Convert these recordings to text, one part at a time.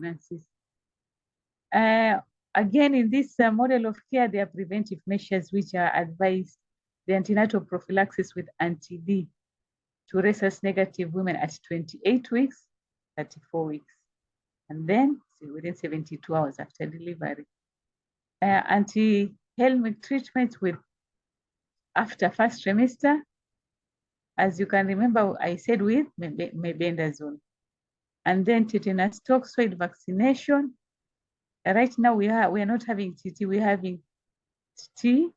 pregnancies. Again, in this model of care, there are preventive measures which are advised. The antenatal prophylaxis with anti-D to rhesus negative women at 28 weeks, 34 weeks, and then within 72 hours after delivery. Anti-helminth treatment with after first trimester. As you can remember, I said with mebendazole. And then tetanus toxoid vaccination. Right now we are not having TT, we're having TD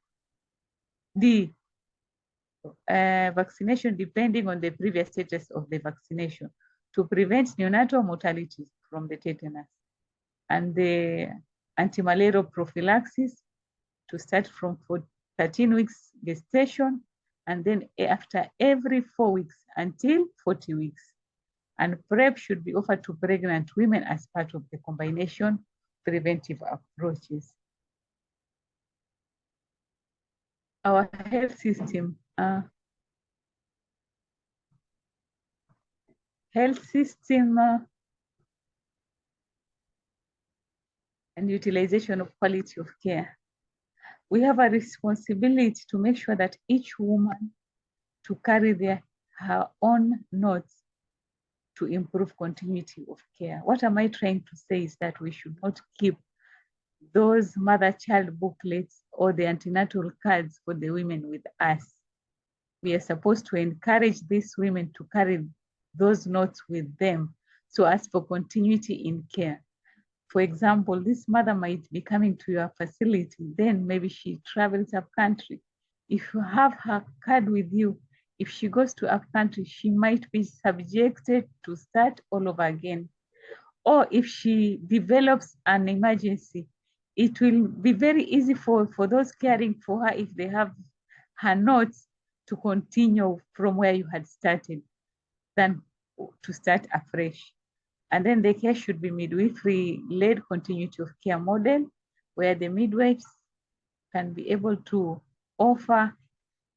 vaccination depending on the previous status of the vaccination to prevent neonatal mortality from the tetanus. And the antimalarial prophylaxis to start from 13 weeks gestation, and then after every 4 weeks until 40 weeks. And PrEP should be offered to pregnant women as part of the combination preventive approaches. Our health system, and utilization of quality of care. We have a responsibility to make sure that each woman to carry her own notes to improve continuity of care. What am I trying to say is that we should not keep those mother-child booklets or the antenatal cards for the women with us. We are supposed to encourage these women to carry those notes with them so as for continuity in care. For example, this mother might be coming to your facility, then maybe she travels up country. If you have her card with you, if she goes to up country, she might be subjected to start all over again. Or if she develops an emergency, it will be very easy for those caring for her, if they have her notes, to continue from where you had started than to start afresh. And then the care should be midwifery-led continuity of care model, where the midwives can be able to offer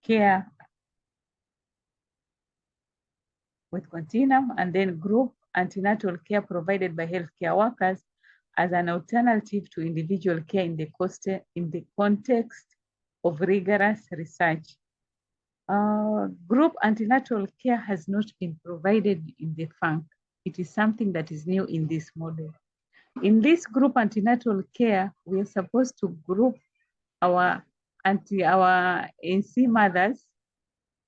care with continuum, and then group antenatal care provided by healthcare workers as an alternative to individual care in the context of rigorous research. Group antenatal care has not been provided in the FANC. It is something that is new in this model. In this group antenatal care, we are supposed to group our NC mothers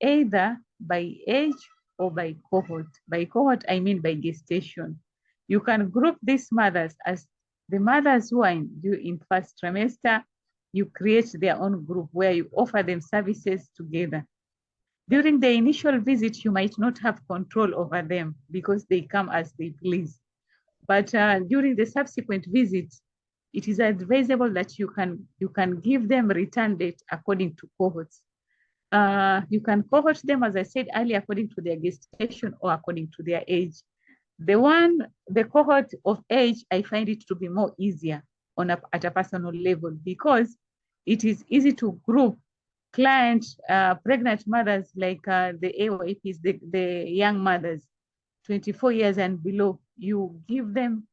either by age or by cohort. By cohort, I mean by gestation. You can group these mothers as the mothers who are in first trimester. You create their own group where you offer them services together. During the initial visit, you might not have control over them because they come as they please. But during the subsequent visits, it is advisable that you can give them return date according to cohorts. You can cohort them, as I said earlier, according to their gestation or according to their age. The cohort of age, I find it to be more easier at a personal level, because it is easy to group pregnant mothers like the AYPs, the young mothers, 24 years and below. You give them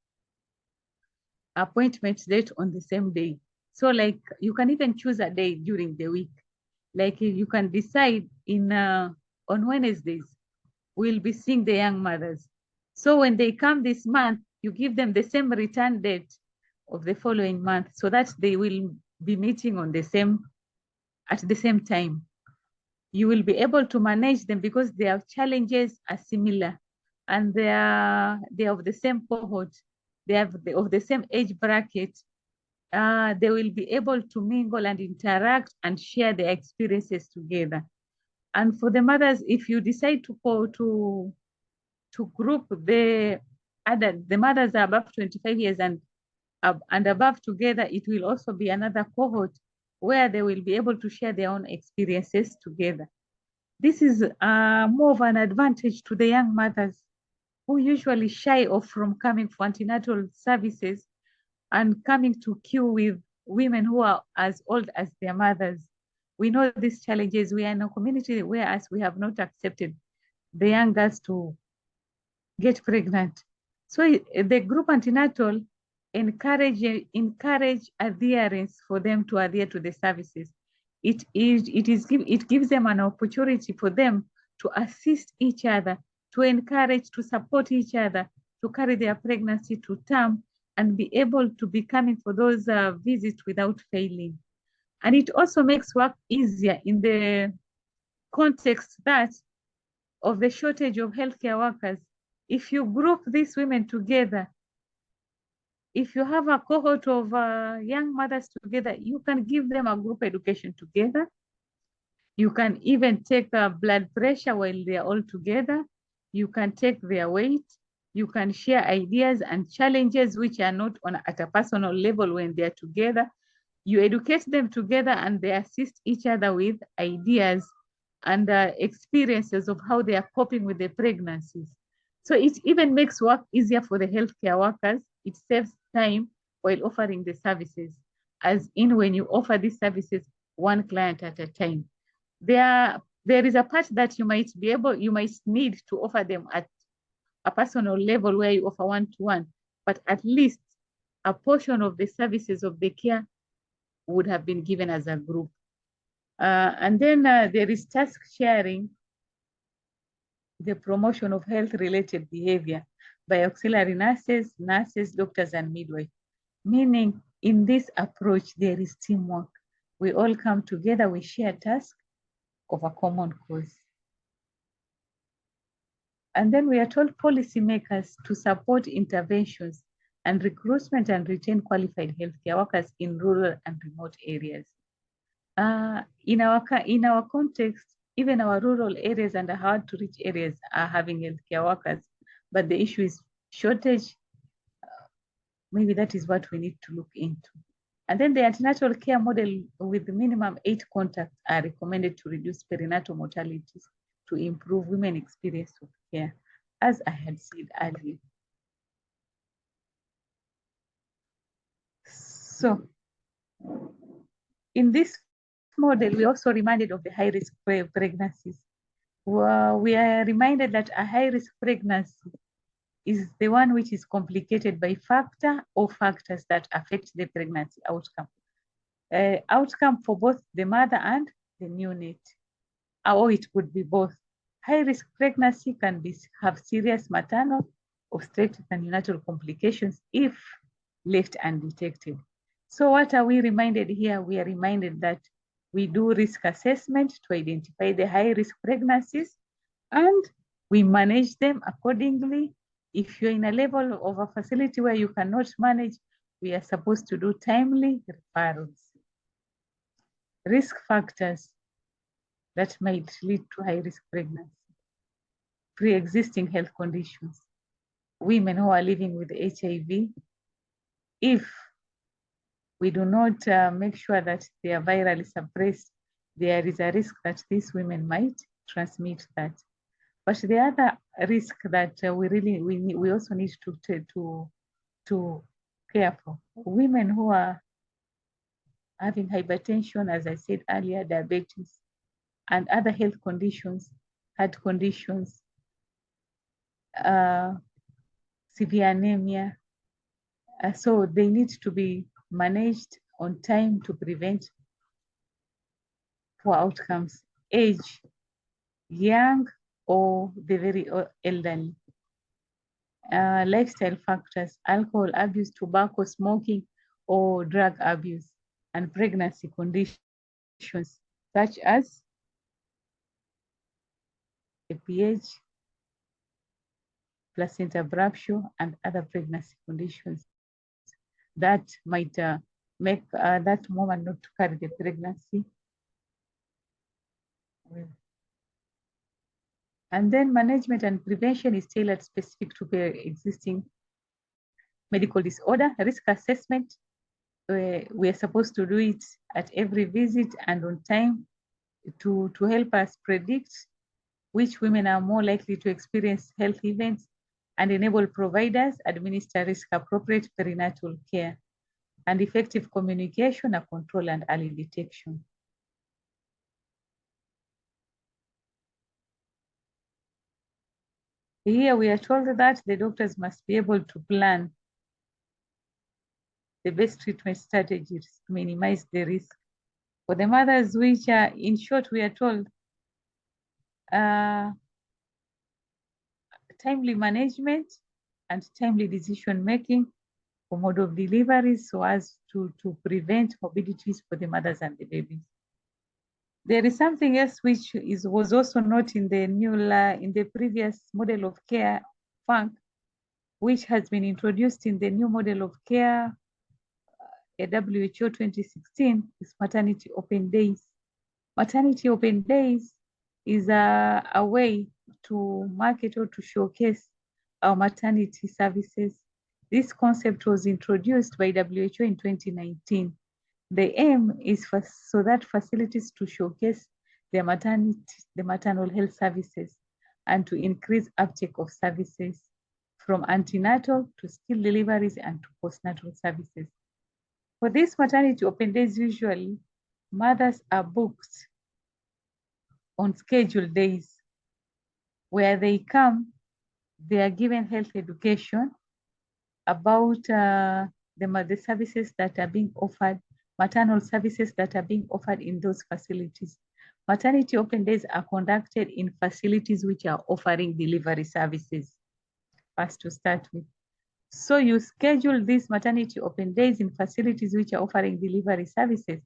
appointment date on the same day. So like you can even choose a day during the week. Like you can decide on Wednesdays, we'll be seeing the young mothers. So when they come this month, you give them the same return date of the following month so that they will be meeting at the same time. You will be able to manage them because their challenges are similar and they are of the same cohort. They have of the same age bracket. They will be able to mingle and interact and share their experiences together. And for the mothers, if you decide to group the mothers are above 25 years and above together, it will also be another cohort where they will be able to share their own experiences together. This is more of an advantage to the young mothers who usually shy off from coming for antenatal services and coming to queue with women who are as old as their mothers. We know these challenges. We are in a community whereas we have not accepted the young girls to get pregnant. So the group antenatal encourage adherence for them to adhere to the services. It gives them an opportunity for them to assist each other, to encourage, to support each other, to carry their pregnancy to term and be able to be coming for those visits without failing. And it also makes work easier in the context that of the shortage of healthcare workers. If you group these women together, if you have a cohort of young mothers together, you can give them a group education together. You can even take blood pressure while they are all together. You can take their weight. You can share ideas and challenges which are not at a personal level when they are together. You educate them together and they assist each other with ideas and experiences of how they are coping with the pregnancies. So it even makes work easier for the healthcare workers. It saves time while offering the services, as in when you offer these services one client at a time. There is a part that you might need to offer them at a personal level where you offer one-to-one, but at least a portion of the services of the care would have been given as a group. And then there is task sharing, the promotion of health-related behavior by auxiliary nurses, doctors, and midwives. Meaning, in this approach, there is teamwork. We all come together, we share tasks of a common cause. And then we are told policymakers to support interventions and recruitment and retain qualified healthcare workers in rural and remote areas. In our context, even our rural areas and hard to reach areas are having healthcare workers, but the issue is shortage. Maybe that is what we need to look into. And then the antenatal care model with minimum 8 contacts are recommended to reduce perinatal mortalities to improve women experience of care, as I had said earlier. So in this model, we also reminded of the high-risk pregnancies. We are reminded that a high-risk pregnancy is the one which is complicated by factor or factors that affect the pregnancy outcome. Outcome for both the mother and the neonate, or it could be both. High-risk pregnancy can have serious maternal, obstetric, and neonatal complications if left undetected. So what are we reminded here? We are reminded that we do risk assessment to identify the high-risk pregnancies, and we manage them accordingly. If you're in a level of a facility where you cannot manage, we are supposed to do timely referrals. Risk factors that might lead to high-risk pregnancy: pre-existing health conditions, women who are living with HIV. If we do not make sure that they are virally suppressed, there is a risk that these women might transmit that. But the other risk that we also need to care for, women who are having hypertension, as I said earlier, diabetes, and other health conditions, heart conditions, severe anemia. So they need to be managed on time to prevent poor outcomes. Age, young or the very elderly. Lifestyle factors, alcohol abuse, tobacco, smoking, or drug abuse, and pregnancy conditions such as APH, placenta abruption, and other pregnancy conditions that might make that woman not to carry the pregnancy. And then management and prevention is tailored specific to the existing medical disorder. Risk assessment, we are supposed to do it at every visit and on time to help us predict which women are more likely to experience health events and enable providers administer risk-appropriate perinatal care, and effective communication, control, and early detection. Here we are told that the doctors must be able to plan the best treatment strategies to minimize the risk. For the mothers, which are, in short, we are told, timely management and timely decision making for mode of delivery so as to prevent morbidities for the mothers and the babies. There is something else which was also not in the previous model of care, FUNC, which has been introduced in the new model of care, WHO 2016, is maternity open days. Maternity open days is a way to market or to showcase our maternity services. This concept was introduced by WHO in 2019. The aim is so that facilities to showcase the maternal health services and to increase uptake of services from antenatal to skilled deliveries and to postnatal services. For these maternity open days, usually mothers are booked on scheduled days where they come, they are given health education about the services that are being offered, maternal services that are being offered in those facilities. Maternity open days are conducted in facilities which are offering delivery services, first to start with. So you schedule these maternity open days in facilities which are offering delivery services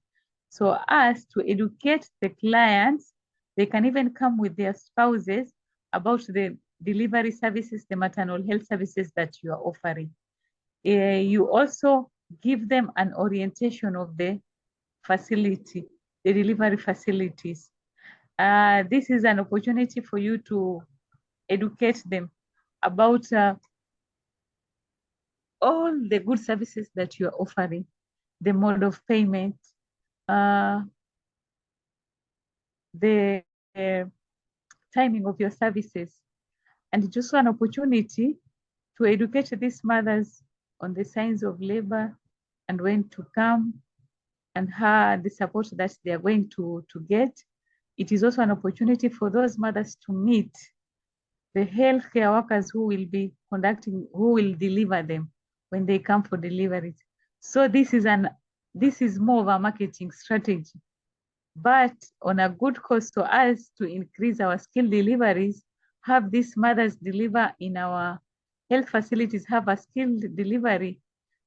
so as to educate the clients. They can even come with their spouses about the delivery services, the maternal health services that you are offering. You also give them an orientation of the facility, the delivery facilities. This is an opportunity for you to educate them about all the good services that you are offering, the mode of payment, the timing of your services, and it's also an opportunity to educate these mothers on the signs of labor and when to come and how the support that they are going to get. It is also an opportunity for those mothers to meet the healthcare workers who will be who will deliver them when they come for deliveries. So this is more of a marketing strategy, but on a good cost to us to increase our skill deliveries, have these mothers deliver in our health facilities, have a skilled delivery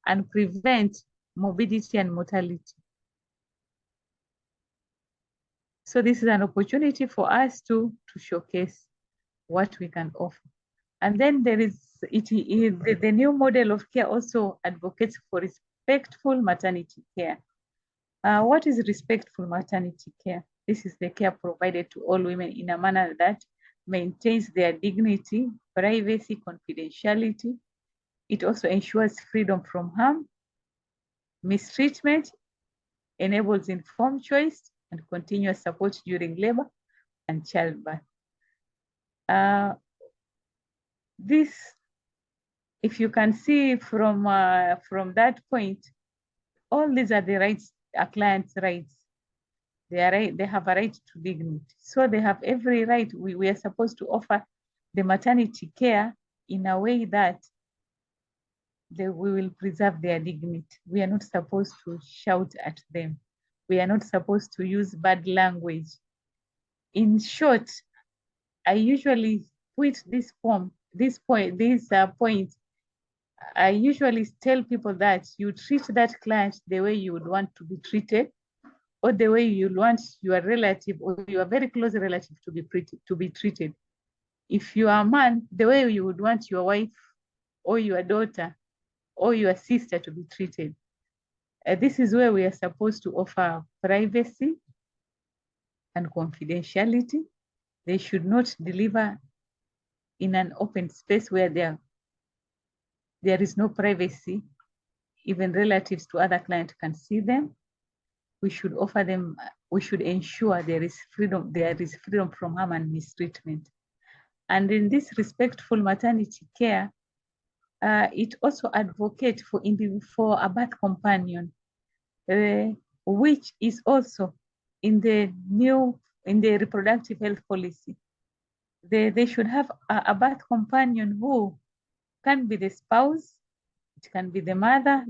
and prevent morbidity and mortality. So this is an opportunity for us to showcase what we can offer. And then there is the new model of care also advocates for respectful maternity care. What is respectful maternity care? This is the care provided to all women in a manner that maintains their dignity, privacy, confidentiality. It also ensures freedom from harm, mistreatment, enables informed choice, and continuous support during labor and childbirth. This, if you can see from that point, all these are the rights, a client's rights. They have a right to dignity. So they have every right. We are supposed to offer the maternity care in a way that we will preserve their dignity. We are not supposed to shout at them. We are not supposed to use bad language. In short, I usually put this point. I usually tell people that you treat that client the way you would want to be treated, or the way you want your relative or your very close relative to be treated. If you are a man, the way you would want your wife or your daughter or your sister to be treated. This is where we are supposed to offer privacy and confidentiality. They should not deliver in an open space where there is no privacy. Even relatives to other clients can see them. We should offer them, we should ensure there is freedom from harm and mistreatment. And in this respectful maternity care, it also advocates for a birth companion, which is also in the reproductive health policy. they should have a birth companion who can be the spouse, it can be the mother,